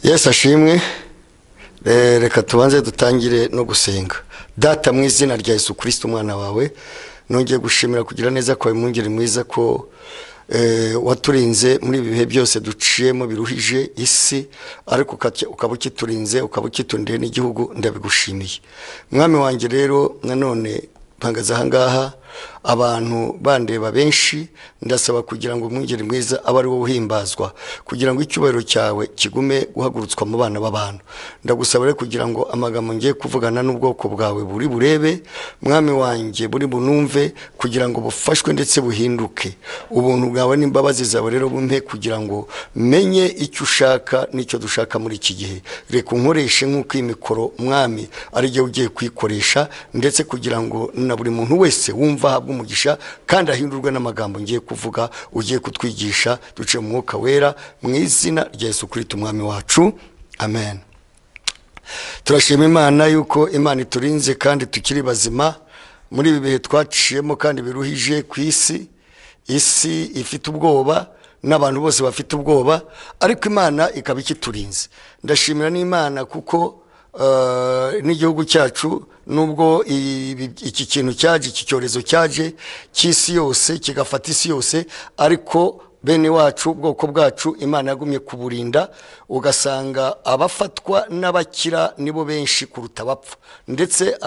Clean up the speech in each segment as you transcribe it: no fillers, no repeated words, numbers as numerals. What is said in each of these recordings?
Yesu ashimwe. Reka tubanze dutangire no gusenga. Data mu izina rya Yesu Kristo umwana wawe, nongeye gushimira kugira neza kwawe mwungeri mwiza ko waturinze muri ibihe byose duciyemo biruhije isi, ariko ukaba ukiturinze ukaba ukitundiye n'igihugu, ndabigushimiye mwami wanjye. Rero nanone mpagaze aha ngaha abantu bandeba benshi, ndasaba kugira ngo mwungeri mwiza abe ari wowe uhimbazwa, kugira ngo icyubahiro cyawe kigume guhagurutswa mu bana b'abantu. Ndagusaba rero kugira ngo amagambo ngiye kuvugana n'ubwoko bwawe buri burebe mwami wanjye, buri bunumve, kugira ngo bufashwe ndetse buhinduke. Ubuntu bwawe n'imbabazi zawe rero bumpe kugira ngo menye icyo ushaka n'icyo dushaka muri iki gihe. Reka unkoreshe nk'uko iyi mikoro mwami ari jye ugiye kuyikoresha, ndetse kugira ngo na buri muntu wese wumva ahabwa umugisha kandi ahindurwe n'amagambo ngiye kuvuga, ugiye kutwigisha duciye mu mwuka wera, mu izina rya Yesu Kristo umwami wacu, amen. Turashima Imana yuko Imana iturinze kandi tukiri bazima muri ibi bihe twaciyemo kandi biruhije ku isi. Isi ifite ubwoba n'abantu bose bafite ubwoba, ariko Imana ikaba ikiturinze. Ndashimira n'Imana kuko n'igihugu cyacu nubwo iki kintu cyaje, iki cyorezo cyaje cy'isi yose kigafata isi yose, ariko bene wacu, ubwoko bwacu, Imana yagumye kuburinda. Ugasanga abafatwa n'abakira nibo benshi kuruta abapfa, ndetse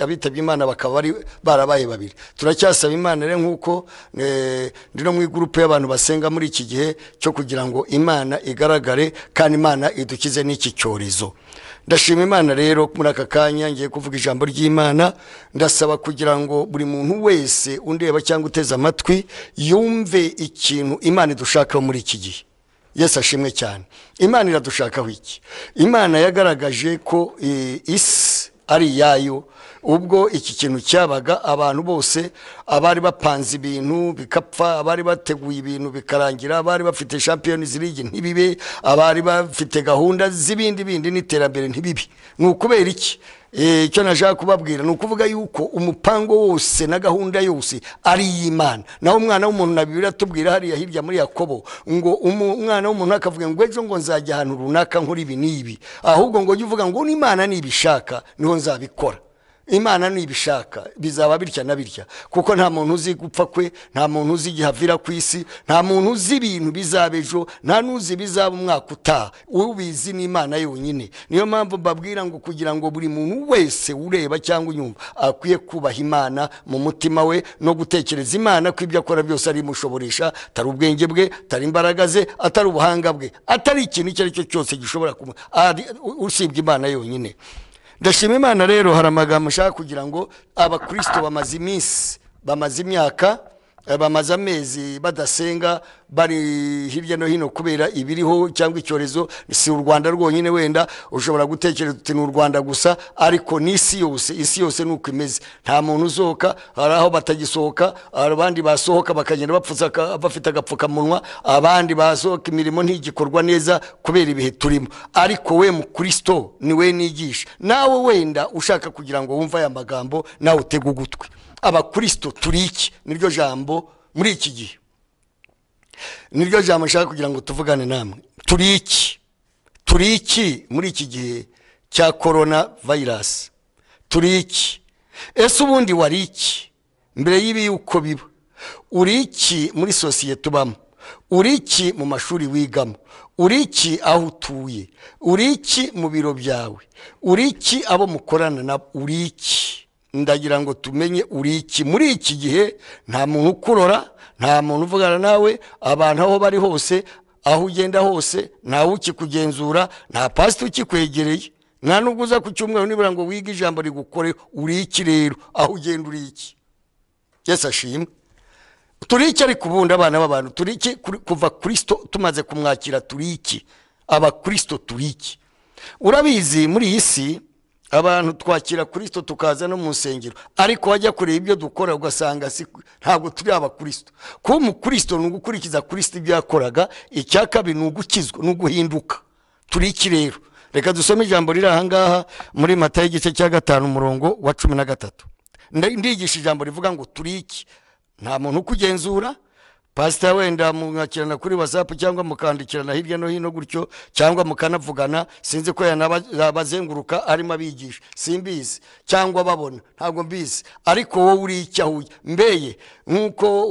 abitabye Imana bakaba barabaye babiri. Turacyasaba Imana rero nk'uko ndi no mu igrupe y'abantu basenga muri iki gihe cyo kugira ngo Imana igaragare kandi Imana idukize n'iki cyorezo. Ndashima Imana rero muri aka kanya ngiye kuvuga ijambo ry'Imana. Ndasaba kugira ngo buri muntu wese undeba cyangwa uteze amatwi yumve ikintu Imana idushakaho muri iki gihe. Yesu ashimwe cyane. Imana iradushakaho iki? Imana yagaragaje ko isi ari iyayo. Ubwo iki kintu cyabaga, abantu bose abari bapanze ibintu bikapfa, abari bateguye ibintu bikarangira, abari bafite Champions League ntibibe, abari bafite gahunda z'ibindi n'iterambere ntibibi. Nukubera iki? Icyo nashaka kubabwira nukuvuga yuko umupango wose na gahunda yose ari y'Imana. Naho umwana w'umuntu na Bibiliya tubwira hariya hirya muri Yakobo ngo umwana w'umuntu akavuga ngo ejo ngo nzajya ahantu runaka nkora ibi n'ibi, ahubwo ngo jye uvuga ngo n'Imana nibishaka niho nzabikora. Imana nibishaka bizaba bitya na bitya, kuko nta muntu uzi gupfa kwe, nta muntu uzi gihavira ku isi, nta muntu uzi ibintu bizabejo, nta nuzi bizaba umwaka utaha. Ubizi n'Imana yonyine. Niyo mpamvu babwira ngo kugira ngo buri muntu wese ureba cyangwa unyumva akwiye kubaha Imana mu mutima we no gutekereza Imana ko ibyo akora byose ari mushoboresha, atari ubwenge bwe, atari imbaraga ze, atari ubuhanga bwe, atari ikintu icyo ari cyo cyose gishobora usibye Imana yonyine. Ndashima Imana rero. Hari amagambo nshaka kugira ngo abakristo bamaze iminsi, bamaze imyaka, bamaze amezi badasenga, bari hirya no hino kubera ibiriho cyangwa icyorezo. Si u Rwanda rwonyine, wenda ushobora gutekereza uti n'u Rwanda gusa, ariko n'isi yose. Isi yose nuko imeze. Nta muntu usohoka, hari aho batagisohoka, abandi basohoka bakagenda bafite agapfukamunwa, abandi basohoka imirimo ntigikorwa neza kubera ibihe turimo. Ariko we mu Kristo ni we nigisha. Nawe wenda ushaka kugira ngo wumve aya magambo, nawe utega ugutwi. Abakristo turi iki? Niryo jambo muri iki gihe, niryo jambo nshaka kugira ngo tuvugane namwe. Turi iki? Turi iki muri iki gihe cya corona virus? Turi iki? Ese ubundi wari iki mbere y'ibi uko biba? Uri iki muri sosiyete tubamo? Uri iki mu mashuri wigamo? Uri iki aho utuye? Uri iki mu biro byawe? Uri iki abo mukorana na? Uri iki? Ndagira ngo tumenye uri iki muri iki gihe. Nta muntu ukurora, nta muntu uvugana nawe, abantu aho bari hose, aho ugenda hose, ntawe ukikugenzura, nta pastor ukikwegereye, nta nubwo uza ku cyumweru nibura ngo wige ijambo rigukore. Uri iki rero aho ugenda? Uri iki? Yesu ashimwe. Turi iki ari kubunda abana b'abantu? Turi iki kuva Kristo tumaze kumwakira? Turi iki abakristo? Turi iki? Urabizi muri iyi si abantu twakira Kristo tukaza no mu nsengero, ariko wajya kureba ibyo dukora ugasanga ntabwo turi abakristo. Kuba umukristo ni ugukurikiza Kristo ibyo yakoraga. Icya kabiri ni ugukizwa, ni uguhinduka. Turi iki rero? Reka dusome ijambo riri aha ngaha muri Matayo igice cya 5 umurongo wa 13. Ndigisha ijambo rivuga ngo turi iki. Nta muntu ukugenzura, pastor wenda mwakirana kuri WhatsApp cyangwa mukandikirana hirya no hino gutyo cyangwa mukanavugana, sinzi ko yanabazenguruka arimo abigisha, simbizi cyangwa babona, ntabwo mbizi, ariko wowe uri icyahuye mbeye nkuko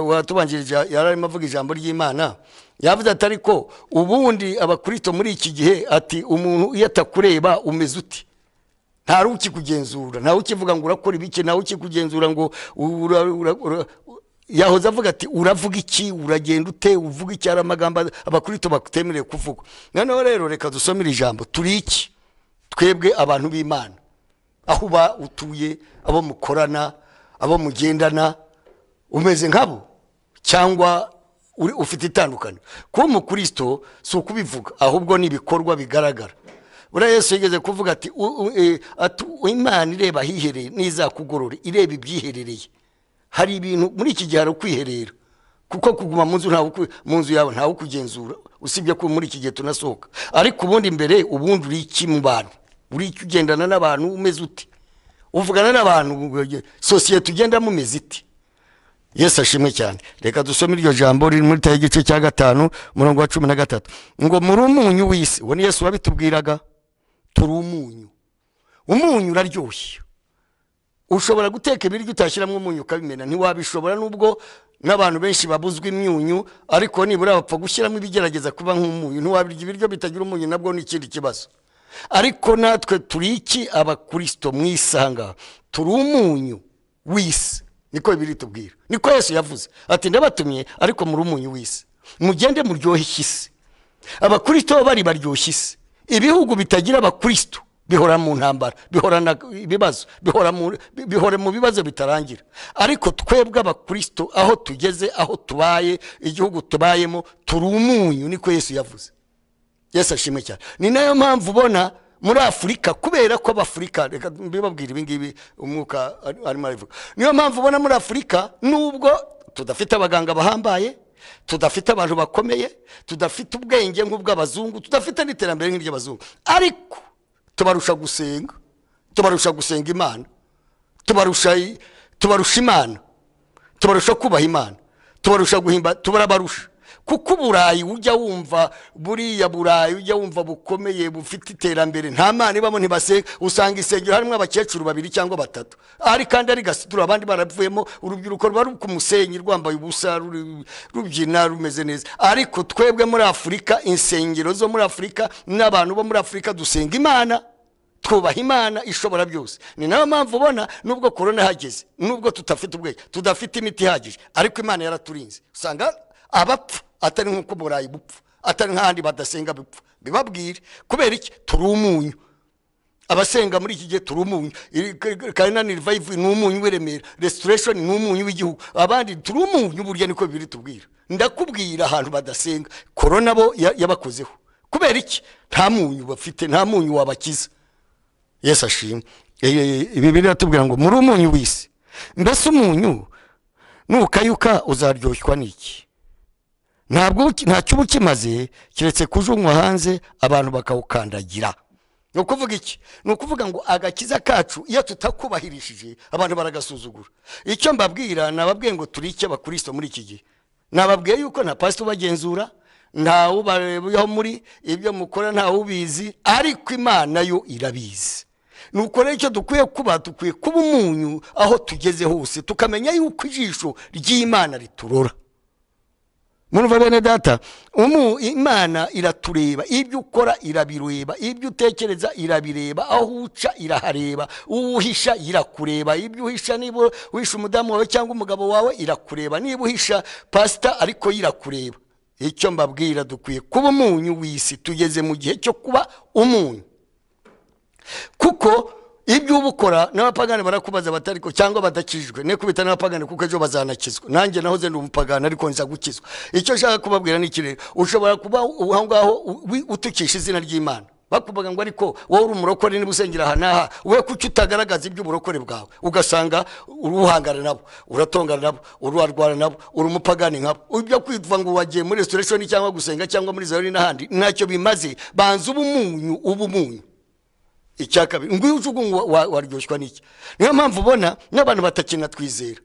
watubanjirije yararimo avuga ijambo ry'Imana, yavuze ati ariko ubundi abakristo muri iki gihe ati umuntu iyo atakureba umeze uti, nta ruki kugenzura, nta ukivuga ngo urakora ibiki, nta uki kugenzura ngo yahoze avuga ati uravuga iki, uragenda ute, uvuga iki, ari amagambo abakristo bakutemereye kuvuga. Noneho rero reka dusomere ijambo, turi iki twebwe abantu b'Imana, aho ba utuye, abo mukorana, abo mugendana, umeze nkabo cyangwa ufite itandukanye. Kuba umukristo si ukubivuga, ahubwo nibikorwa bigaragara. Bura Yesu yigeze kuvuga ati Imana ireba hihereye n'izakugorore, ireba ibyiherereye. Hari ibintu muri iki gihe kwiherera, kuko kuguma mu nzu yawe ntawe kugenzura, usibye ko muri iki gihe tunasohoka. Ariko ubundi imbere ubundi uri iki mu bantu, uri iki ugendana n'abantu umeze uti, uvugana n'abantu, societe ugenda mu meze iti. Yesu ashimwe cyane. Reka dusome iryo jambo riri muri Tayo igice cya 5 umurongo wa 13 ngo muri umunyu w'isi. Uwo ni Yesu wabitubwiraga, turi umunyu. Umunyu uraryoshye, ushobora guteka ibiryo utashyiramo umunyu ukabimena, ntiwabishobora nubwo n'abantu benshi babuzwa imyunyu, ariko nibura bapfa gushyiramo ibigerageza kuba nk'umunyu. Ntiwabirya ibiryo bitagira umunyu, nabwo ni ikindi kibazo. Ariko natwe turi iki abakristo mwisanga, turi umunyu w'isi, niko Bibiliya itubwira, niko Yesu yavuze ati ndabatumye ariko muri umunyu w'isi, mugende muryohe isi. Abakristo bari baryoshye isi. Ibihugu bitagira abakristo bihora mu ntambara, bihorana ibibazo, bihora mu bibazo bitarangira. Ariko twebwe abakristo aho tugeze, aho tubaye, igihugu tubayemo, turi umunyu, niko Yesu yavuze. Yesu ashimwe cyane. Ni nayo mpamvu ubona muri Afrika, kubera ko abafrika, reka mbibabwira ibi ngibi umwuka arimo arivuga, niyo mpamvu ubona muri Afrika nubwo tudafite abaganga bahambaye, tudafite abantu bakomeye, tudafite ubwenge nk'ubw'abazungu, tudafite n'iterambere nk'iry'abazungu, ariko tubarusha gusenga, tubarusha gusenga Imana, tubarusha Imana, tubarusha kubaha Imana, tubarusha guhimba, tubarabarusha. Kuko Burayi ujya wumva, buriya Burayi ujya wumva bukomeye, bufite iterambere, nta Mana ibamo, ntibasenga. Usanga isengero harimo abakecuru 2 cyangwa 3, ari kandi ari gasitura, abandi baravuyemo, urubyiruko rwari ku musenyi rwambaye ubusa, rubyina rumeze neza. Ariko twebwe muri Afrika, insengero zo muri Afrika n'abantu bo muri Afrika dusenga Imana, twubaha Imana ishobora byose. Ni nayo mpamvu ubona nubwo corona hageze, nubwo tutafite ubwenge, tudafite imiti ihagije, ariko Imana yaraturinze. Usanga abapfa atari nkuko Burayi bupfa, atari nk'ahandi badasenga bupfa. Bibabwire kubera iki, turi umunyu. Abasenga muri iki gihe turi umunyu. Canaan Revival ni umunyu w'Iremera, Restoration ni umunyu w'igihugu, abandi turi umunyu. Burya niko Bibiliya itubwira. Ndakubwira ahantu badasenga, corona bo yabakozeho. Kubera iki, nta munyu bafite, nta munyu wabakiza. Yesu ashimwe. Bibiliya itubwira ngo muri umunyu w'isi. Mbese umunyu nukayuka uzaryoshwa n'iki? Ntacyo ubukimaze kiretse kujunywa hanze abantu bakawukandagira. No kuvuga iki? No kuvuga ngo agakiza kacu iyo tutakubahirishije abantu baragasuzugura. Icyo mbabwira nababwiye ngo turi iki abakristo muri iki gihe. Nababwiye yuko nta pastor bagenzura, nta ubarebaho muri ibyo mukora, nta ubizi, ariko Imana yo irabizi. Nuko rero icyo dukwiye kuba umunyu aho tugeze hose, tukamenya yuko ijisho ry'Imana riturora. Murumva bene data, Imana iratureba, ibyo ukora irabireba, ibyo utekereza irabireba, aho uca irahareba, uhisha irakureba, ibyo uhisha, niba uhisha umudamu wawe cyangwa umugabo wawe irakureba, niba uhisha pastor ariko irakureba. Icyo mbabwira dukwiye kuba umunyu w'isi, tugeze mu gihe cyo kuba umunyu. Kuko ibyo ubukora n'abapagani barakubaza batariko cyangwa badakijwe, ne kubita n'abapagani kuko ejo bazanakizwa. Nanjye nahoze ndi umupagani ariko nza gukizwa. Icyo shaka kubabwira ni kirere, ushobora kuba aho ngaho utukisha izina ry'Imana, bakubaga ngo ariko wowe uri umurokore n'ibusengera hanaha, we kuki utagaragaza ibyo uburokore bwawe, ugasanga uruhangana nabo, uratongana nabo, urwarwana nabo, uri umupagani nkabo. Ibyo kwitwa ngo wagiye muri restoration cyangwa gusenga cyangwa muri zari n'ahandi, ntacyo bimaze. Banza ubumunyu. Icyakabiri ngo ujugunwa waryoshwa n'iki. Niyo mpamvu ubona n'abantu batakina twizera.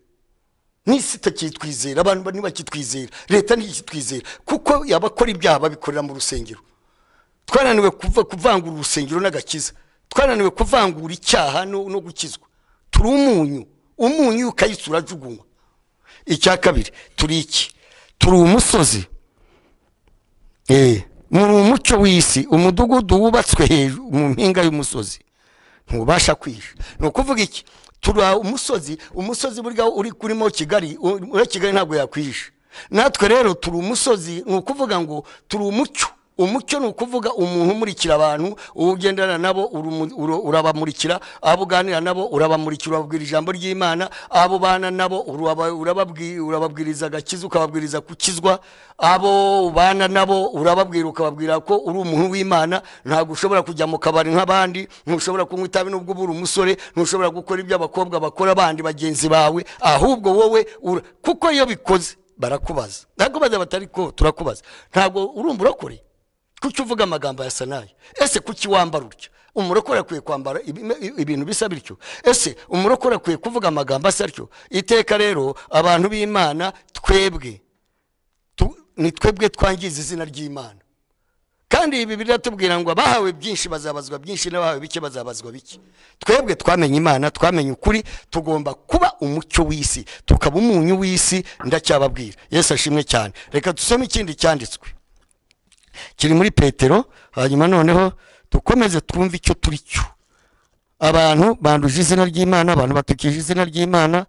n'isi itakitwizera, abantu ntibakitwizera, leta ntikitwizera, kuko abakora ibyaha babikorera mu rusengero. Twananiwe kuvangura urusengero n'agakiza, twananiwe kuvangura icyaha no gukizwa. Turi umunyu ukayisura jugunywa. Icya kabiri, turi iki? Turi umusozi. Muri umucyo w'isi, umudugudu wubatswe hejuru mu mpinga y'umusozi, ntubasha kwisha. No kuvuga iki? Turi umusozi burya uri kurimo Kigali, uri Kigali ntabwo yakwisha. Natwe rero turi umusozi, no kuvuga ngo turi umucyo. Umucyo ni ukuvuga umuntu umurikira abantu, ugendana nabo urabamurikira, abo uganira nabo urabamurikira, urababwira ijambo ry'Imana, abo bana nabo urababwiriza agakiza, ukababwiriza kukizwa, abo bana nabo urababwira ukababwira ko uri umuntu w'Imana, ntabwo ushobora kujya mu kabari nk'abandi, ntushobora kunywa itabi nubwo uri umusore, ntushobora gukora ibyo abakobwa bakora abandi bagenzi bawe, ahubwo wowe kuko iyo bikoze barakubaza. Nakubaza batari ko turakubaza, ntabwo urumva urakore. Kuki uvuga amagambo ya Sanayi? Ese kuki wambara utyo? Umurokore akwiye kwambara ibintu bisa bityo? Ese umurokore akwiye kuvuga amagambo asa atyo? Iteka rero abantu b'Imana twebwe ni twebwe twangiza izina ry'Imana. Kandi ibi biratubwira ngo abahawe byinshi bazabazwa byinshi, n'abahawe bike bazabazwa bike. Twebwe twamenye Imana, twamenye ukuri, tugomba kuba umucyo w'isi, tukaba umunyu w'isi. Ndacyababwira, Yesu ashimwe cyane. Reka dusome ikindi cyanditswe kiri muri Petero, hanyuma noneho dukomeze twumve icyo turi cyo. Abantu banduje izina ry'Imana, abantu batukije izina ry'Imana.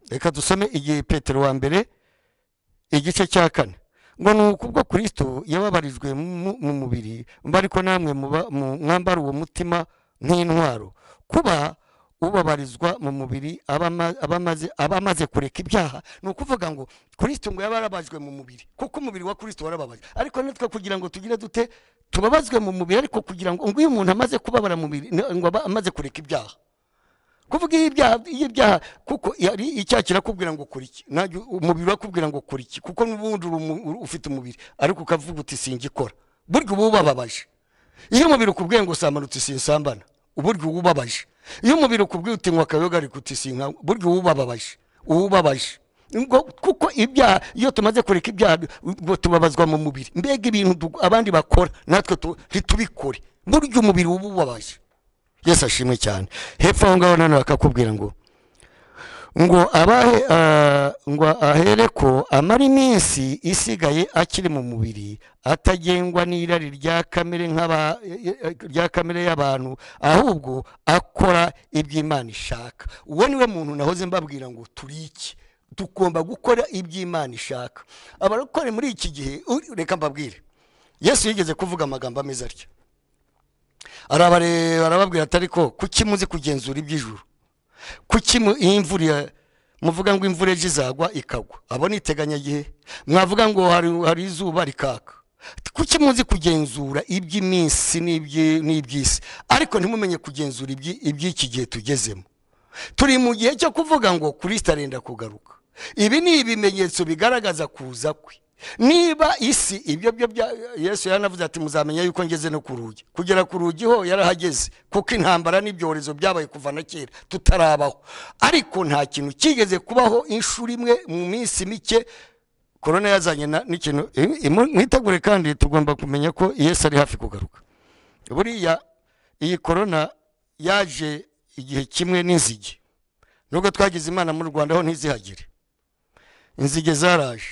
Reka dusome igihe Petero wa mbere igice cya 4, ngo nuko ubwo Kristo yababarijwe mu mubiri, ariko namwe mwambara uwo mutima nk'intwaro, kuba ubabarizwa mu mubiri abamaze kureka ibyaha. Ni ukuvuga ngo Kristo ngo yabarabajwe mu mubiri, kuko umubiri wa Kristo warababaje, ariko natwe kugira ngo tugire dute tubabazwe mu mubiri, ariko kugira ngo uyu muntu amaze kubabara mu mubiri ngo amaze kureka ibyaha. Kuvuga ibyaha kuko yari icyaha kirakubwira ngo kora iki, umubiri wakubwira ngo kora iki, kuko n'ubundi ufite umubiri ariko ukavuga uti singikora, buryo ububabaje. Iyo umubiri ukubwiye ngo samanutse sinsambana, uburyo ububabaje. Iyo umubiri ukubwiye uti ngo akayoga ari kutisinka, buryo ububabaje. Kuko ibyaha iyo tumaze kureka ibyaha ngo tubabazwa mu mubiri, mbega ibintu abandi bakora natwe ntitubikore, buryo umubiri ububabaje. Yesu ashimwe cyane. Hepfo aho ngaho none bakakubwira ngo ahere ko amara iminsi isigaye akiri mu mubiri, atagengwa n'irari rya kamere y'abantu, ahubwo akora iby'Imana ishaka. Uwo niwe muntu nahoze mbabwira ngo turi iki, tugomba gukora iby'Imana ishaka. Abarokore muri iki gihe, reka mbabwire, Yesu yigeze kuvuga amagambo ameze atya. Arababwira atari ko kuki muzi kugenzura iby'ijuru, kuki imvura muvuga ngo imvura ejo izagwa ikagwa, abo niteganya gihe, mwavuga ngo hari izuba rikaka, kuki muzi kugenzura iby'iminsi n'iby'isi, ariko ntimumenye kugenzura iby'iki gihe tugezemo. Turi mu gihe cyo kuvuga ngo Kristo arenda kugaruka. Ibi ni ibimenyetso bigaragaza kuza kwe. Niba isi ibyo Yesu yanavuze ati muzamenya yuko ngeze no kurugi, kugera ku rugi ho yarahageze, kuko intambara n'ibyorezo byabaye kuva na kera tutarabaho. Ariko nta kintu kigeze kubaho inshuro imwe mu minsi mike. Corona yazanye n'ikintu mwitegure, kandi tugomba kumenya ko Yesu ari hafi kugaruka. Buriya iyi corona yaje igihe kimwe n'inzige, nubwo twagize Imana mu Rwanda ho ntizihagire. Inzige zaraje,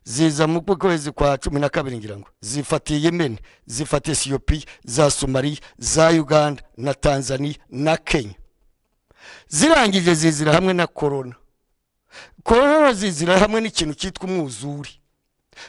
ziza mu kwezi kwa 12 ngira ngo zifatiye Yemen, zifatiye Ethiopia, za Somalia, za Uganda na Tanzania na Kenya. Zirangije zizira hamwe na corona zizira hamwe n'ikintu cyitwa umwuzuri.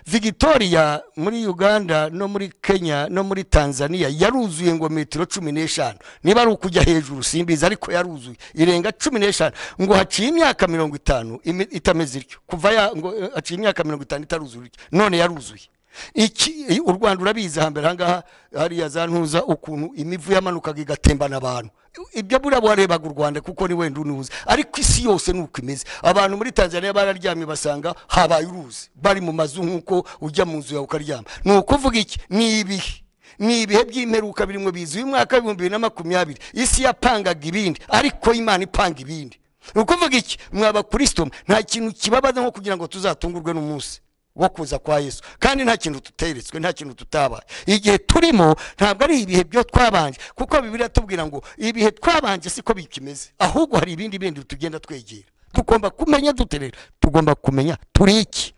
Victoria muri Uganda no muri Kenya no muri Tanzania yaruzuye ngo metero 15, niba ari ukujya hejuru simbiza, ariko yaruzuye irenga 15, ngo haciye imyaka 50 itameze iryo, kuva ngo haciye imyaka 50 itaruzura, none yaruzuye. Iki u Rwanda urabiza hambere hangaha hari yazantuza ukuntu imivu yamanukaga igatembana abantu. Ibyo burabo warebaga u Rwanda kuko ni wenda unuza, ariko isi yose nuko imeze. Abantu muri Tanzania bararyamye basanga habaye uruzi, bari mu mazu nkuko ujya mu nzu yawe ukaryama. Nuko uvuga iki? Ni ibihe by'imperuka birimo bizi. Uyu mwaka 2020 isi yapangaga ibindi, ariko Imana ipanga ibindi. ukuvuga iki mwaba Kristo nta kintu kibabaza nko kugira ngo tuzatungurwe n'umunsi wo kuza kwa Yesu kandi nta kintu tuteretswe nta kintu tutabaye igihe turimo ntabwo ari ibihe byo twabanje kuko Bibiliya tubwira ngo ibihe twabanje siko bikimeze ahubwo hari ibindi bindi tugenda twegera tugomba kumenya duterera tugomba kumenya turi iki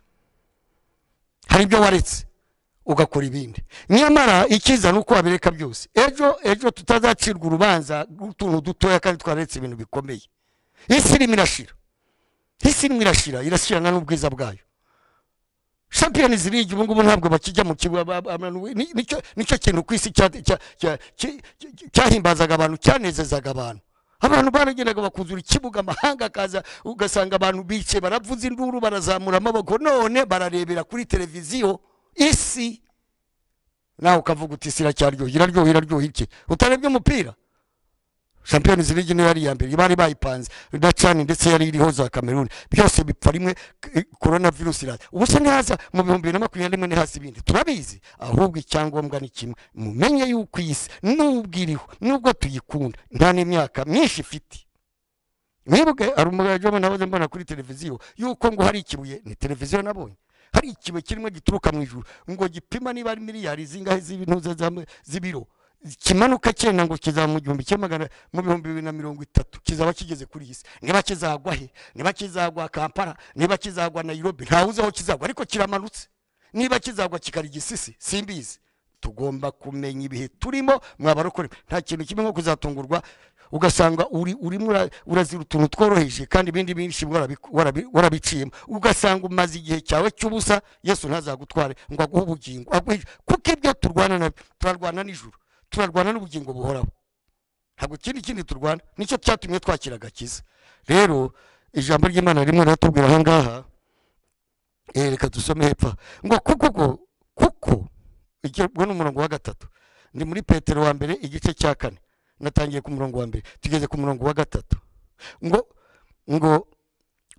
hari ibyo waretse ugakora ibindi nyamara ikiza nuko wabireka byose ejo tutazacirwa urubanza utuntu dutoya kandi twaretse ibintu bikomeye isi irimo irashira irashirana n'ubwiza bwayo Champions League ubu ngubu ntabwo bakijya mu kibuga nicyo kintu ku isi cyahimbazaga abantu cyanezezaga abantu baragendaga bakuzura ikibuga amahanga akaza ugasanga abantu bice baravuza induru barazamura amaboko none bararebera kuri televiziyo isi nawe ukavuga uti isi iraryoha iki utarebye umupira Champions League niyo yari yambere bari bayipanze na Chan ndetse yari iriho za Cameroon byose bipfa rimwe coronavirus iraza ubuse ntihaza mu 2021 hasi bindi turabizi ahubwo icyangombwa ni kimwe mumenye yuko isi nubwiriho nubwo tuyikunda nta n'imyaka myinshi ifite mwebwe ari umugajo nahoze mbona kuri televiziyo yuko ngo hari ikibuye ni televiziyo nabonye hari ikibuye kirimo gituruka mu ijuru ngo gipima niba ari miliyari zingahe z'ibintu z'ibiro kimanuka cyenda ngo kiza mu 2030 kizaba kigeze kuri isi niba kizagwa he niba kizagwa Kampala niba kizagwa Nairobi ntawuze aho kizagwa ariko kiramanutse niba kizagwa kikari gisisi simbizi tugomba kumenya ibihe turimo mwabarokore nta kintu kimwe nko kuzatungurwa ugasanga urimo urazira utuntu tworoheje kandi ibindi binshi warabiciyemo ugasanga umaze igihe cyawe cy'ubusa Yesu ntazagutware ngo aguhe ubugingo kuko ibyo turarwana n'ijuru turarwana n'ubugingo buhoraho ntabwo kindi turwana nicyo cyatumye twakira agakiza rero ijambo ry'Imana rimwe ratubwira aha ngaha reka dusome hepfo ngo kuko igirwa n'umurongo wa 3 ndi muri Petero wa mbere igice cya 4 natangiye ku murongo wa mbere tugeze ku murongo wa 3 ngo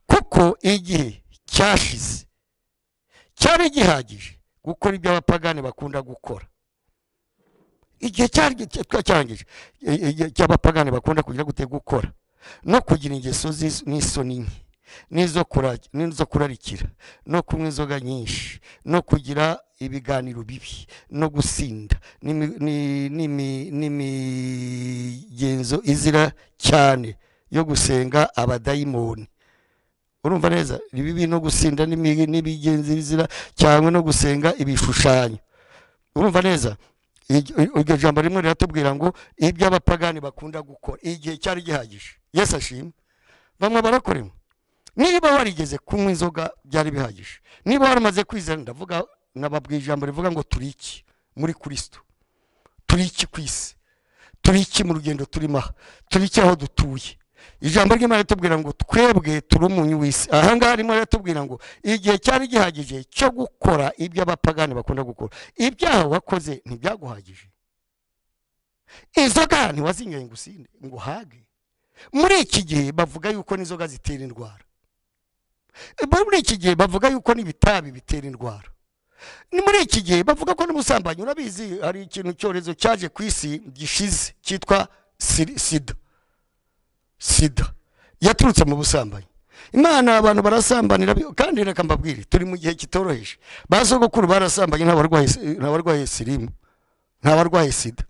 kuko igihe cyashize cyari gihagije gukora ibyo abapagani bakunda gukora igihe cyarangije cy'abapagani bakunda kugira gukora no kugira ingeso n'isoni nizo kurarikira no kunywa inzoga nyinshi no kugira ibiganiro bibi no gusinda n'imigenzo izira cyane yo gusenga abadayimoni urumva neza bibi no gusinda n'imigenzo izira cyane no gusenga ibishushanyo urumva neza iryo jambo rimwe riratubwira ngo ibyo abapagani bakunda gukora igihe cyari gihagije Yesu ashimwe bamwe barakoremo niba warigeze kunywa inzoga byari bihagije niba waramaze kwizera ndavuga nababwiye ijambo rivuga ngo turi iki muri Kristo turi iki kwisi turi iki mu rugendo turimo turi iki aho dutuye ijambo ry'Imana ritubwira ngo twebwe turi umunyu w'isi aha ngaha rimwe riratubwira ngo igihe cyari gihagije cyo gukora ibyo abapagani bakunda gukora ibyaha wakoze ntibyaguhagije inzoga ntiwazinyoye ngo usinde ngo hage muri iki gihe bavuga yuko n'inzoga zitera indwara muri iki gihe bavuga yuko n'ibitabi bitera indwara ni muri iki gihe bavuga ko n'ubusambanyi urabizi hari ikintu cyorezo cyaje ku isi gishize cyitwa sida yaturutse mu busambanyi Imana abantu barasambanira kandi reka mbabwire turi mu gihe kitoroheje basogokuru barasambanye ntabarwaye sirimu ntabarwaye sida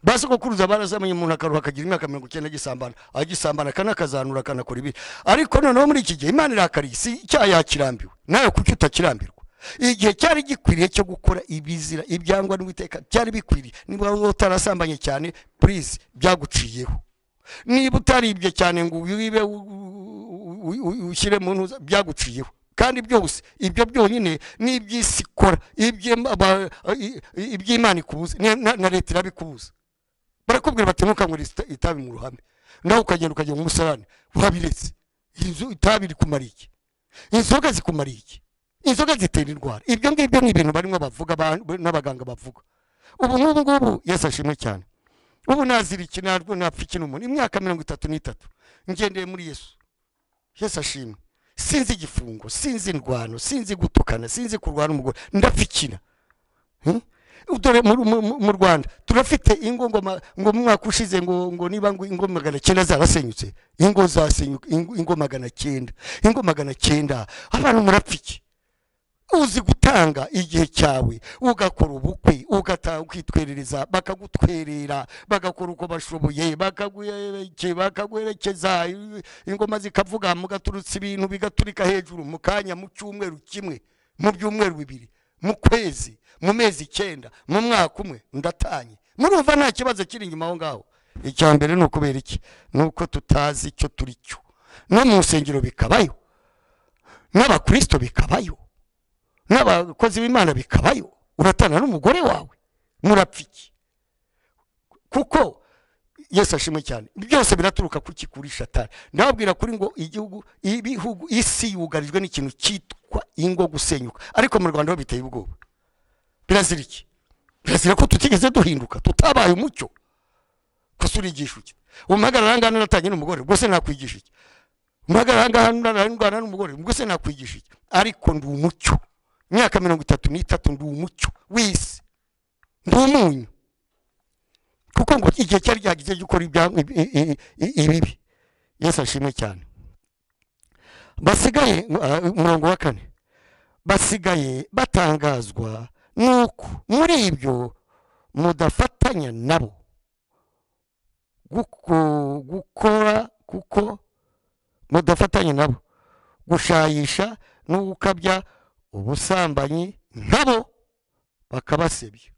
basogokuruza barasambanye umuntu akaruha akagira imyaka 90 agisambana kana kazanura kana kora ibi ariko noneho muri iki gihe Imana irakarisi cyayakirambiwe nayo kuki utakirambirwa igihe cyari gikwiriye cyo gukora ibizira ibyangwa n'Uwiteka cyari bikwiriye niba utarasambanye cyane please byaguciyeho niba utaribye cyane ngo wibe ushyire mu ntuza byaguciyeho kandi byose ibyo byonyine n'iby'isikora iby'Imana ikubuza na leta irabikubuza barakubwira bati ntukanywe itabi mu ruhame nawe ukagenda mu musarani urabiretse inzu itabi rikumara iki inzoga zikumara iki inzoga zitera indwara ibyo ngibyo ni ibintu barimo bavuga n'abaganga bavuga ubu ngubu Yesu ashimwe cyane ubu naziriki narwo napfiki n'umuntu imyaka 33 ngendeye muri Yesu ashimwe sinzi igifungo sinzi indwano sinzi gutukana sinzi kurwana umugore ndapfikina dore mu Rwanda turafite ingo ngo mu mwaka ushize ngo niba ngo ingo 900 zarasenyutse, ingo zasenyuka ingo 900, ingo 900. Abantu murapfiki, uzi gutanga igihe cyawe ugakora ubukwe ukitwerereza, bakagutwerera, bagakora uko bashoboye, bakaguherekeza, ingoma zikavuga, mugaturutsa ibintu bigaturika hejuru mu kanya, mu cyumweru kimwe, mu byumweru bibiri, mu kwezi, mu mezi 9, mu mwaka umwe ndatanye. Murumva nta kibazo kiri inyuma aho ngaho. Icya mbere ni ukubera iki? Nuko tutazi icyo turi cyo. No mu nsengero bikabayo, n'abakristo bikabayo, n'abakozi b'Imana bikabayo. Uratana n'umugore wawe, murapfiki. Kuko Yesu ashimwe cyane, byose biraturuka kuki? Kuri Satani. Ndababwira kuri ngo igihugu, ibihugu, isi yugarijwe n'ikintu cyitwa ingo gusenyuka. Ariko mu Rwanda ho biteye ubwoba. Birazira iki? Birazira ko tutigeze duhinduka, tutabaye umucyo. Kusurigisha iki? Umpagarara ngana natanye n'umugore, ubwo se nakwigisha iki? Umpagarara ngana n'umugore, ubwo se nakwigisha iki? Ariko ndi umucyo. Myaka 33 ndi umucyo w'isi, ndi umunyu. Kuko ngo igihe cyari cyagize gukora ibibi. Yesu ashimwe cyane. Basigaye umurongo wa 4, basigaye batangazwa nuko muri ibyo mudafatanya nabo gukora, kuko mudafatanya nabo gushayisha no gukabya ubusambanyi nkabo, bakabasebya.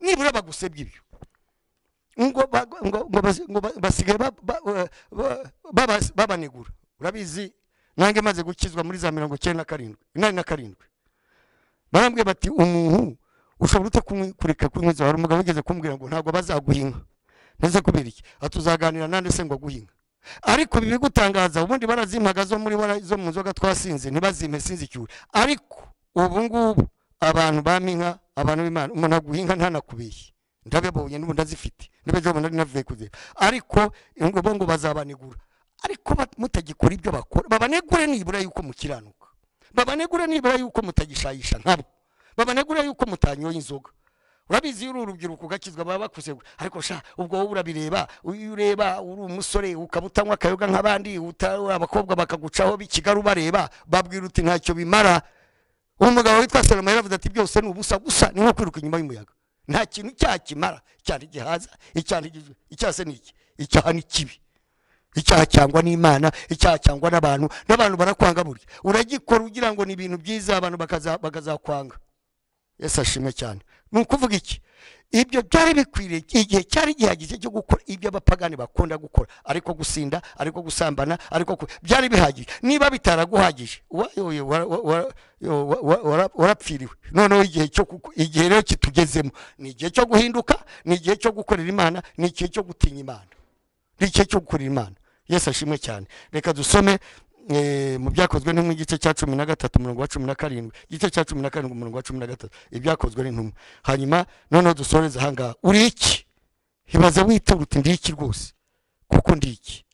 Nibura bagusebya ibyo ngo basigaye babanegura. Urabizi nange maze gukizwa muri za 97 barambwiye bati umuntu ushobora kureka kunyuza. Hari umugabo ugeze kumbwira ngo ntabwo bazaguhinga. Neze kubera iki? Atuzaganira nande se ngo guhinga. Ariko bibi gutangaza, ubundi barazimpaga zo muri zo mu nzoga twasinze, ntibazime sinzi cyure. Ariko ubu ngubu abantu baminka, abantu b'Imana, umuntu aguhinga ntanakubeshye. Ndabebonye n'ubu ndazifite, nibejo bona navuye kuze. Ariko ngo bazabanegura. Ariko mutagikora ibyo bakora, babanegure nibura yuko mukiranuka, babanegure nibura yuko mutagishayisha nkabo, babanegure yuko mutanyoye inzoga. Urabizi uru rubyiruko gakizwa baba bakuze. Ariko sha ubwo wowe urabireba, ureba uri umusore ukabutanywa kayoga nk'abandi, abakobwa bakagucaho bikigaru bareba, babwira uti ntacyo bimara. Umugabo witwa Salomo yaravuze ati byose ni ubusa gusa, ni nko kwiruka inyuma y'umuyaga, nta kintu cyakimara, cyari gihaza. Icyase ni iki? Icyaha ni kibi. Icyaha cyangwa n'Imana, icyaha cyangwa n'abantu barakwanga burya. Uragikora ugira ngo ni ibintu byiza, abantu bakazakwanga. Yesu ashimwe cyane. Nukuvuga iki? Ibyo byari bikwiriye igihe cyari gihagije cyo gukora ibyo abapagani bakunda gukora, ariko gusinda, ariko gusambana, ariko byari bihagije. Niba bitaraguhagije, warapfiriwe. Noneho igihe rero kitugezemo ni igihe cyo guhinduka, ni igihe cyo gukorera Imana, ni igihe cyo gutinya Imana, ni igihe cyo gukorera Imana. Yesu ashimwe cyane. Reka dusome mu byakozwe n'intumwa igice cya 13 umurongo wa 17, igice cya 17 umurongo wa 13, ibyakozwe n'intumwa. Hanyuma noneho dusoreza hanga. Uri iki? Hibaza witura uti ndi iki rwose, kuko ndi iki?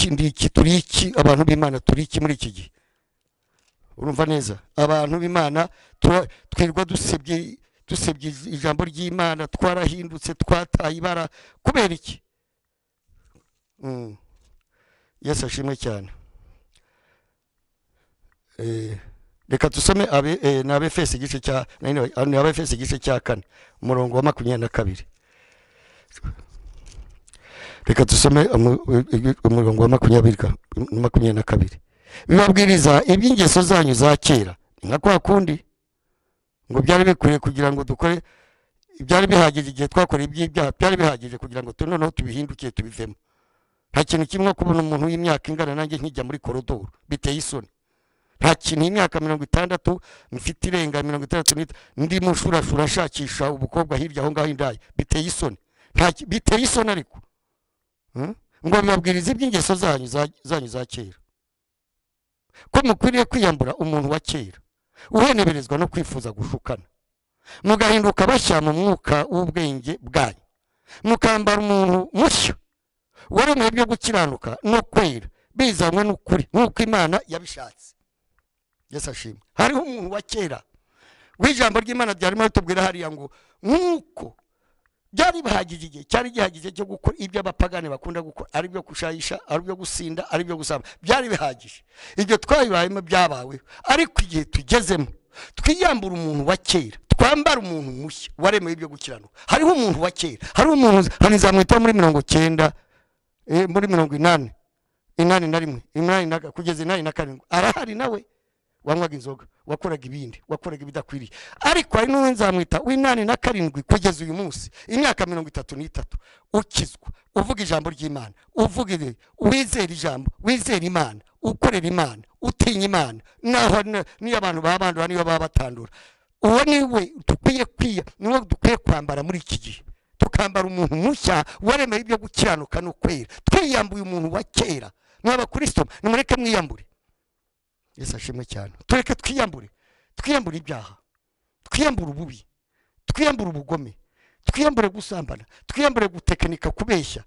Ndi iki? Turi iki? Abantu b'Imana turi iki muri iki gihe? Urumva neza? Abantu b'Imana twirwa dusebye ijambo ry'Imana, twarahindutse, twataye ibara. Kubera iki? Yesu ashimwe cyane. Reka tusome n'Abefeso igice cya 4 umurongo wa 22. Reka tusome umurongo wa 22. Bibabwiriza iby'ingeso zanyu za kera, nka kwa kundi ngo byari bikwiriye kugira ngo dukore, byari bihagije igihe twakora iby'ibyaha, byari bihagije kugira ngo noneho tubihindukiye tubivemo. Nta kintu kimwe kubona umuntu w'imyaka ingana nanjye nkijya muri korodoro biteye isoni. Nta kintu imyaka 60 mfite irenga 60 ndi mushurashura shakisha ubukobwa hirya aho ngaho indaya, biteye isoni. Biteye isoni. Ariko ngo bibabwiriza iby'ingeso zanyu za kera, ko mukwiriye kwiyambura umuntu wa kera uheneberezwa no kwifuza gushukana, mugahinduka bashya mu mwuka w'ubwenge bwanyu, mukambara umuntu mushya waremwe byo gukiranuka no kwera, bizanywe n'ukuri nk'uko Imana yabishatse. Yesu ashimwe. Hariho umuntu wa kera w'ijambo ry'Imana ryarimo ritubwira hariya ngo nkuko byari bihagije igihe cyari gihagije cyo gukora ibyo abapagane bakunda gukora, ari byo kushayisha, ari byo gusinda, ari byo gusaba, byari bihagije. Ibyo twabibayemo byabawe, ariko igihe tugezemo twiyambura umuntu wa kera, twambara umuntu mushya waremeye ibyo gukiranuka. Hariho umuntu wa kera, hariho umuntu hanizamwita muri 90 muri 81 kugeza 87 arahari nawe wanywaga inzoga, wakoraga ibindi, wakoraga ibidakwiriye. Ariko hari n'uwe nzamwita w'87 kugeza uyu munsi imyaka 33 ukizwa, uvuga ijambo ry'Imana, uvuga wizera ijambo, wizera Imana, ukorera Imana, utinya Imana, naho niyo abantu babandura niyo babatandura. Uwo niwe dukwiye kwambara muri iki gihe, tukambara umuntu mushya waremeye ibyo gukiranuka no kwera. Twiyambuye umuntu wa kera. Mw'abakristo nimureke mwiyambure. Yesu ashimwe cyane. Tureke twiyambure ibyaha, twiyambure ububi, twiyambure ubugome, twiyambure gusambana, twiyambure gutekinika, kubeshya.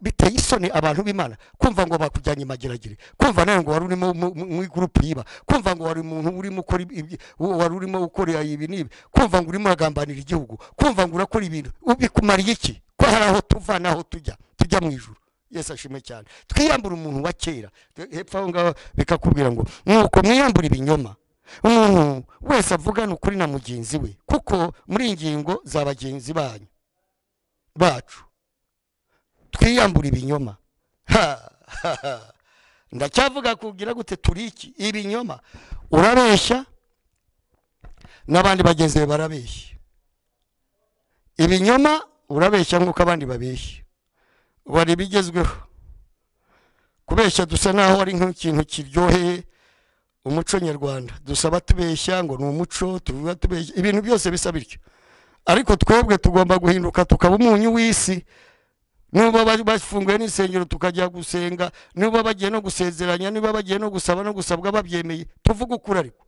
Biteye isoni abantu b'Imana kumva ngo bakujyanye mageragere, kumva nawe ngo wari urimo mu group yiba, kumva ngo wari umuntu urimo ukora wari urimo ukora ibi nibi, kumva ngo urimo uragambanira igihugu, kumva ngo urakora ibintu. Ubikumariye iki? Ko hari aho tuva naho tujya mu ijuru. Yesu ashimwe cyane. Twiyambura umuntu wa kera. Hepfo aho ngaho bikakubwira ngo nuko mwiyambura ibinyoma, umuntu wese avugana ukuri na mugenzi we, kuko muri ingingo za bagenzi banyu bacu twiyambura ibinyoma. Ndacyavuga kugira gute turi iki? Ibinyoma. Urabeshya n'abandi bagenzi be barabeshya. Ibinyoma urabeshya nk'uko abandi babeshya. Wari bigezweho kubeshya, dusa naho ari nk'ikintu kiryoheye umuco nyarwanda. Dusaba tubeshya ngo ni umuco, tuvuga tubeshya, ibintu byose bisa bityo. Ariko twebwe tugomba guhinduka tukaba umunyu w'isi. Nuba bafunguye n'isengero tukajya gusenga, nuba bagiye no gusezeranya, nuba bagiye no gusaba no gusabwa babyemeye, tuvuga ukuri. Ariko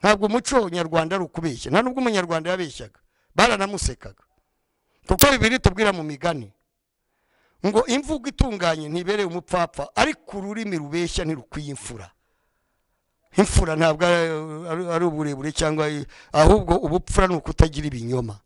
ntabwo umuco nyarwanda ari ukubeshya, nta nubwo umunyarwanda yabeshyaga, baranamusekaga. Kuko Bibiliya tubwira mu migani ngo imvugo itunganye ntibereye umupfapfa, ariko ururimi rubeshya ntirukwiye imfura. Imfura ntabwo ari uburebure cyangwa, ahubwo ubupfura ni ukutagira ibinyoma.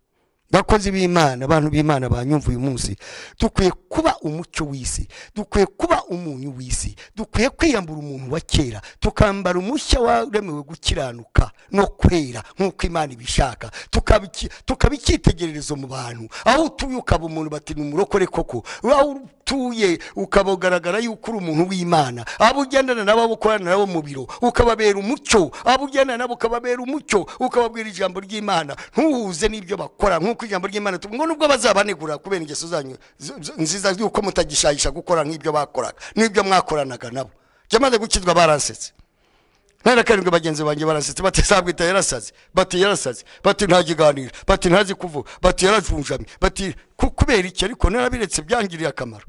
Bakozi b'Imana, abantu b'Imana banyumva uyu munsi, dukwiye kuba umucyo w'isi, dukwiye kuba umunyu w'isi, dukwiye kwiyambura umuntu wa kera, tukambara umushya waremewe gukiranuka no kwera nk'uko Imana ibishaka. Tukaba icyitegererezo mu bantu. Aho utuye ukaba umuntu bati ni umurokore koko, aho utuye ukabogaragara yuko uri umuntu w'Imana, abo ugendana nabo ukorana nabo mu biro ukababera umucyo, abo ugendana nabo ukababera umucyo, ukababwira ijambo ry'Imana, ntuhuze n'ibyo bakora. Nk'uko ijambo ry'Imana ngo nubwo bazabanegura kubera ingeso zanyu nziza yuko mutagishayisha gukora nk'ibyo bakoraga n'ibyo mwakoranaga nabo. Cyamaze gukizwa baransetse. Narakarindwe bagenzi banjye baransetse, bati sabwita yarasaze, bati yarasaze, bati ntagiganira, bati ntazi kuvuga, bati yarajunjamye, bati kubera iki? Ariko narabiretse byangiriye akamaro.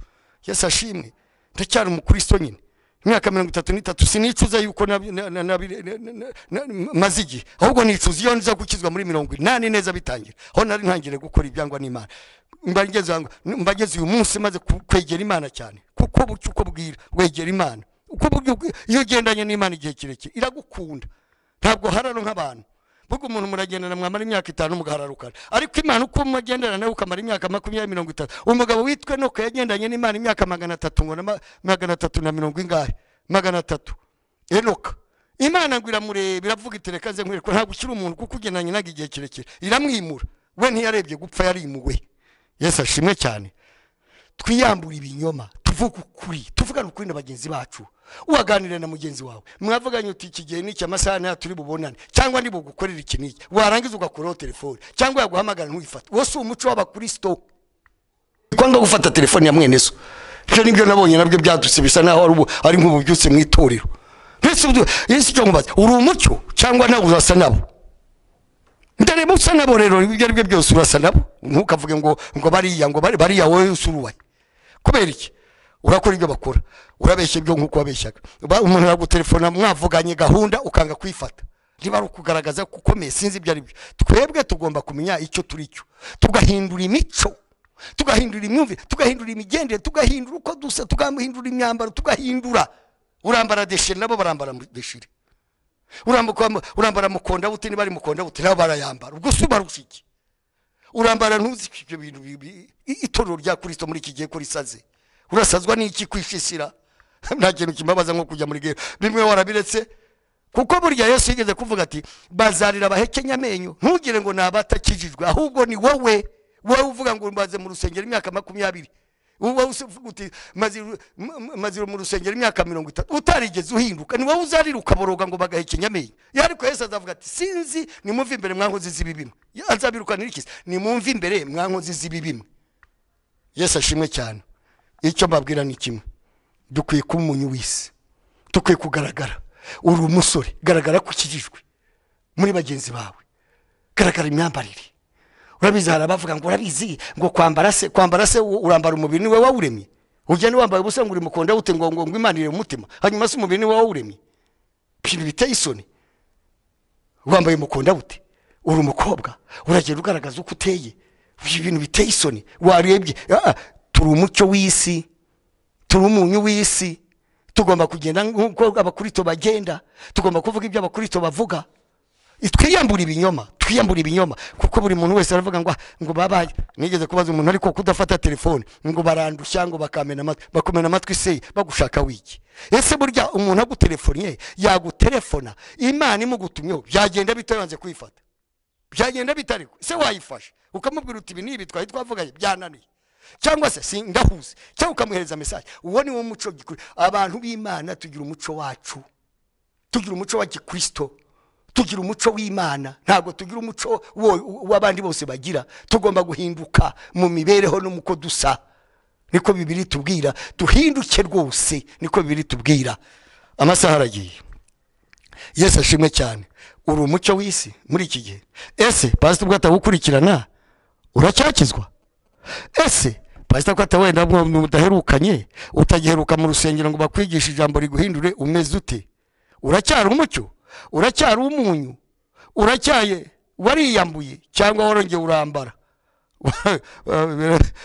Yesu ashimwe. Ndacyari umukristo nyine, imyaka 33 sinicuza yuko mazigi, ahubwo nicuza iyo nza gukizwa muri 80 neza bitangira. Aho nari ntangire gukora ibyangwa n'Imana. Mbageze uyu munsi maze kwegera Imana cyane, kuko bucyo uko bwira wegera Imana. Uko iyo ugendanye n'Imana igihe kirekire iragukunda. Ntabwo harano nk'abantu. Bugo umuntu muragendana mwamara imyaka 5 mugahararukana. Ariko Imana uko mugendana nawe ukamara imyaka 20 30. Umugabo witwe Noko yagendanye n'Imana imyaka 300 ngo na 370 ingahe 300. Enoka Imana ngo iramureba iravuga itereka ze nkwereko nta gushyira umuntu kuko ugendanye naga igihe kirekire iramwimura. We ntiyarebye gupfa yarimuwe. Yesu ashimwe cyane. Twiyambura ibinyoma, tuvuga ukuri, tuvugana ukuri n'abagenzi bacu. Uwaganira na mugenzi wawe, mwavuganye uti iki gihe n'iki amasaha turi bubonane, cyangwa ndi bugukorera iki n'iki, warangiza ugakuraho telefone cyangwa yaguhamagara ntuyifate. Wose umuco w'abakristo kwanga gufata telefone ya mwene so. Cyo nibyo nabonye nabyo byadutse bisa naho ari nk'ububyutse mu itorero. Yesu cyo ngubaza, uri umucyo cyangwa nawe uzasa nabo? Ndare musa nabo rero ibyo aribyo byose urasa nabo. Ntukavuge ngo bariya wowe usuruwaye. Kubera iki? Urakora ibyo bakora, urabeshye byo nkuko wabeshyaga. Umuntu yagutelefona mwavuganye gahunda ukanga kwifata. Niba ari ukugaragaza kukomeye sinzi ibyo aribyo. Twebwe tugomba kumenya icyo turi cyo, tugahindura imico, tugahindura imyumvire, tugahindura imigendere, tugahindura uko dusa, tugahindura imyambaro, tugahindura urambara deshire nabo barambara deshire, urambara mukonda buti niba ari mukonda buti nabo barayambara, ubwo suba rushiki urambara ntuzi ibyo bintu itorero rya Kristo muri kigiye kuri saze, urasazwa n'iki kwishishira? Nta kintu kimabaza nko kujya muri gero bimwe warabiretse, kuko burya Yesu yigeze kuvuga ati bazarira bahekenya amenyo, ntugire ngo nabatakijijwe, ahubwo ni wowe uvuga ngo mbaze mu rusengero imyaka 20, uba uvuga uti maziro mu rusengero imyaka 30 utarigeze uhinduka, ni wowe uzariruka boroga ngo bagahekenya amenyo. Yariko Yesu azavuga ati sinzi nimumve imbere mwankozi zibibimwe, azabiruka nirikise nimumve imbere mwankozi zibibimwe. Yesu ashimwe cyane. Icyo mbabwira ni kimwe, dukwiye kuba umunyu w'isi, dukwiye kugaragara. Uri umusore, garagara ku kijijwe muri bagenzi bawe, garagara imyambarire. Urabizi harabavuga ngo urabizi ngo kwambara se urambara umubiri ni wewe wawuremye, ugende wambaye ubusa ngo uri mukonda ute ngo imanire mu mutima, hanyuma se umubiri ni wewe wawuremye. Ibintu biteye isoni. Wambaye mukonda ute, uri umukobwa uragenda ugaragaza uko uteye, ibintu biteye isoni. Warebye turi umucyo w'isi, turi umunyu w'isi, tugomba kugenda nk'uko abakristo bagenda, tugomba kuvuga ibyo abakristo bavuga. Twiyambura ibinyoma, kuko buri muntu wese aravuga ngo babaye. Nigeze kubaza umuntu ariko kudafata telefone ngo barandushya ngo bakomena amatwi se bagushaka wiki. Ese burya umuntu agutelefoniye yagutelefona Imana imugutumyeho byagenda bitayanze kwifata, byagenda bitariko se wayifasha ukamubwira uti ibi nibi twavugaye byananiye, cyangwa se sindahuze, cyangwa ukamuhereza message. Uwo ni wo muco gikuri. Abantu b'Imana tugira umuco wacu, tugira umuco wa Kristo, tugira umuco w'Imana, ntago tugira umuco w'abandi bose bagira. Tugomba guhinduka mu mibereho no muko dusa, niko Bibiri tubwira. Duhinduke rwose, niko Bibiri tubwira. Amasaha aragiye. Yesu ashimwe cyane. Uri umuco w'isi muri iki gihe. Ese pastor bwata gukurikirana uracyakizwa? Ese pastor kwata wenda mudaherukanye utagiheruka mu rusengero ngo bakwigisha ijambo riguhindure, umeze ute? Uracyari umucyo? Uracyari umunyu? Uracyaye wariyambuye cyangwa warongeye urambara?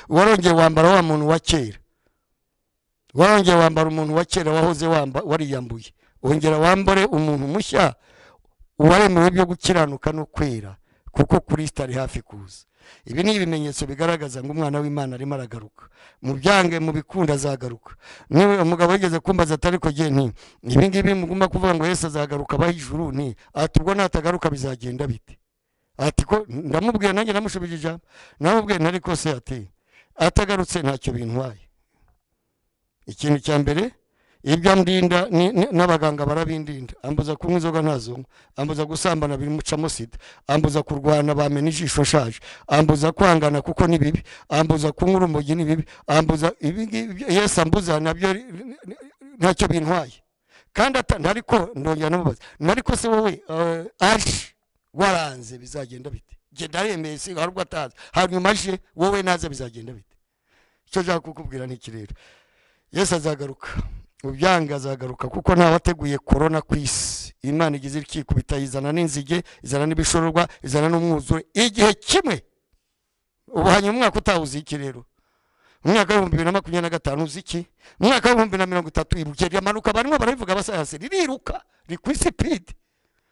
Warongeye wambara wa muntu wa kera, warongeye wambara umuntu wa kera wahoze wariyambuye. Ongera wambare umuntu mushya uwaremewe byo gukiranuka no kwera, kuko Kristo ari hafi kuza. Ibi ni ibimenyetso bigaragaza ngo umwana w'Imana arimo aragaruka. Mu byange mu bikunda azagaruka. Niwe umugabo yigeze kumbaza atari ko giye nti ibi ngibi mugomba kuvuga ngo Yesu azagaruka bahijuru ni ati ubwo natagaruka bizagenda bite? Ati ko ndamubwiye nanjye namushubije ijambo, namubwiye ntari ko se ati atagarutse ntacyo bintwaye. Ikintu cya mbere ibyo ndinda n'abaganga barabindinda, ambuza kunywa inzoga ntazo, ambuza gusambana bimucamo sida, ambuza kurwana bamena ijisho shaje, ambuza kwangana kuko ni bibi, ambuza kunywa urumogi ni bibi, ambuza ibi Yesu ambuza nabyo ntacyo bintwaye. Kandi ntariko ndongera namubaza nariko se wowe aje waranze bizagenda bite? Genda remeye se harubwo ataza hanyuma aje wowe naza bizagenda bite? Cyo ja kukubwira n'iki rero, Yesu azagaruka. Ubyanga azagaruka kuko nta wateguye corona kwisi. Imana igize ikikubita izana n'inzige, izana n'ibishororwa, izana n'umwuzure igihe kimwe. Ubuhanye umwaka utawuzi iki rero? Umwaka wa 2025 uziki? Umwaka wa 2030 irugeri amanuka barimo barabivuga basayase ririruka rikwisi speed.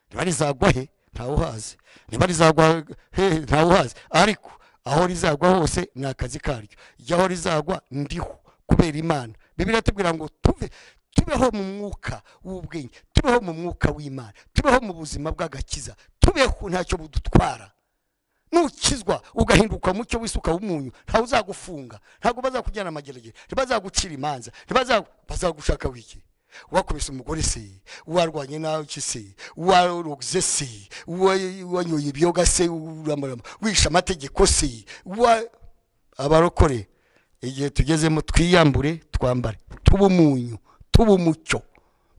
Ntibari zagwa he ntawo hazi, ntibari zagwa he ntawo hazi, ariko aho rizagwa hose nakazi karyo. Yaho rizagwa ndiho kubera Imana. Bibiri tubwira ngo tubeho mu mwuka w'ubwenge, tubeho mu mwuka w'Imana, tubeho mu buzima bw'agakiza, tubeho ntacyo budutwara. Nukizwa ugahinduka mucyo wisuka w'umunyu, nta uzagufunga, ntago bazakujyana amageragere, ntibazagucira imanza, bazagushaka wiki. Wakubise umugore se, warwanye nawe se, warogze se, wanyoye ibyoga se, wisha amategeko se, abarokore. Igihe tugezemo twiyambure, twambare, tubumunyu, tubumucyo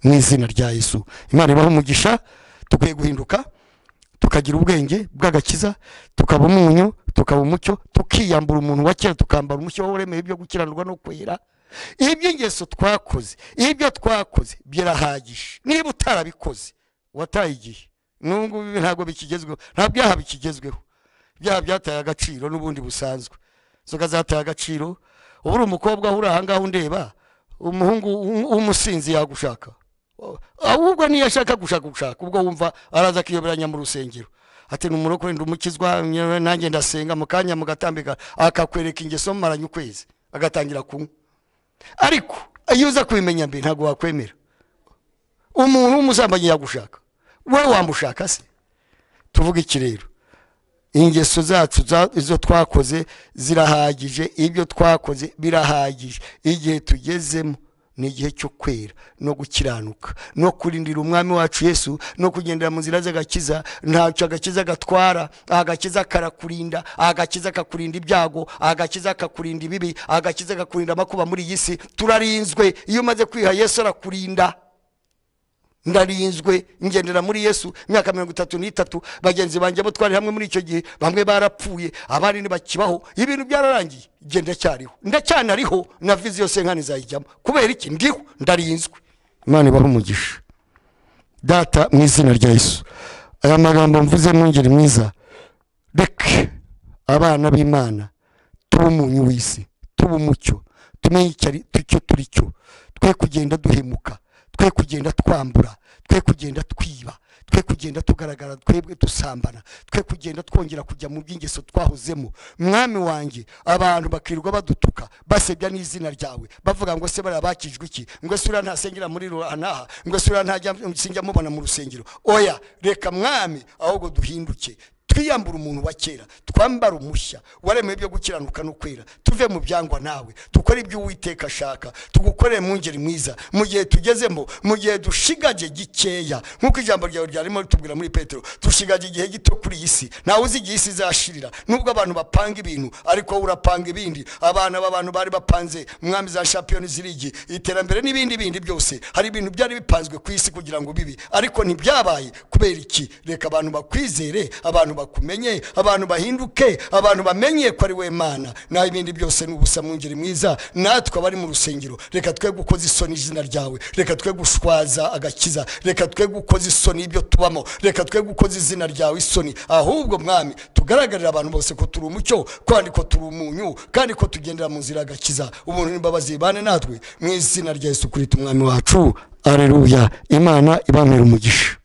mu izina rya Yesu. Imana ibaho umugisha. Tukwiye guhinduka, tukagira ubwenge bw'agakiza, tukaba umunyu, tukaba umucyo, tukiyambura umuntu wa kera, tukambara umucyo w'uremeye byo gukiranirwa no kwera. Ibyo ingeso twakoze, ibyo twakoze birahagije. Niba utarabikoze wataye igihe. Nungu ntago bikigezweho, nta byaha bikigezweho. Byaha byataye agaciro n'ubundi busanzwe. Zoga zataye agaciro. Uburi umukobwa uri ahangaho ndeba umuhungu umusinzi yagushaka, ahubwo niyo ashaka gushaka ubwo wumva araza kiyoberanya mu rusengero ati numurokore ndumukizwa nanjye ndasenga mukanya mugatambika akakwereka ingeso maranye ukwezi agatangira kunywa. Ariko iyo uza kubimenya mbe ntago wakwemera umuntu w'umusambanyi yagushaka, wowe wamushaka se? Tuvuga iki rero? Ingeso zacu izo twakoze zirahagije, ibyo twakoze birahagije. Igihe tugezemo ni igihe cyo kwera no gukiranuka no kurindira umwami wacu Yesu no kugendera mu nzira z'agakiza. Ntacyo agakiza gatwara, agakiza karakurinda, agakiza kakurinda ibyago, agakiza kakurinda ibibi, agakiza kakurinda amakuba muri iyi si. Turarinzwe iyo umaze kwiha Yesu arakurinda. Ndarinzwe ngendera muri Yesu imyaka 33. Bagenzi banje bo twari hamwe muri icyo gihe bamwe barapfuye abandi ntibakibaho, ibintu byararangiye. Genda cyariho ndacyanariho na vision senkani zayijyamo. Kubera iki? Ndiho, ndarinzwe. Imana ibaho umugisha. Data mu izina rya Yesu, aya magambo mvuze mwongere mwiza, reke abana b'Imana tumunyu w'isi, tubumucyo, tumenye icyo turi cyo, twe kugenda duhemuka, twe kugenda twambura, twe kugenda twiba, twe kugenda tugaragara twebwe dusambana, twe kugenda twongera kujya mu by'ingeso twahozemo. Mwami wanjye, abantu bakirirwa badutuka basebya n'izina ryawe bavuga ngo se barabakijwe iki, ngo sura ntasengera muri ruhanaha, ngo sura ntajya sinjya mubona mu rusengero. Oya, reka mwami ahubwo duhinduke, twiyambura umuntu wa kera, twambara umushya waremeye byo gukiranuka no kwera, tuve mu byangwa nawe, tukore ibyo Uwiteka ashaka, tugukorere mu ngeri mwiza mu gihe tugezemo, mu gihe dushigaje gikeya nkuko ijambo ryawe ryarimo ritubwira muri Petero. Dushigaje igihe gito kuri iyi si, nawe uzi igihe isi izashirira. Nubwo abantu bapanga ibintu ariko wowe urapanga ibindi. Abana b'abantu bari bapanze mwami za Champions League, iterambere n'ibindi byose, hari ibintu byari bipanzwe ku isi kugira ngo bibi, ariko ntibyabaye. Kubera iki? Reka abantu bakwizere, abantu bakumenye, abantu bahinduke, abantu bamenye ko ari we Mana, na ibindi byose n'ubusa mu ngeri mwiza. Natwe abari mu rusengero, reka twe gukoza isoni izina ryawe, reka twe gushwaza agakiza, reka twe gukoza isoni ibyo tubamo, reka twe gukoza izina ryawe isoni. Ahubwo mwami tugaragarira abantu bose ko turi umucyo, kandi ko turi umunyu, kandi ko tugendera mu nzira agakiza. Ubuntu n'imbabazi bane natwe mu izina rya Yesu Kristo umwami wacu. Alleluya. Imana ibamere umugisha.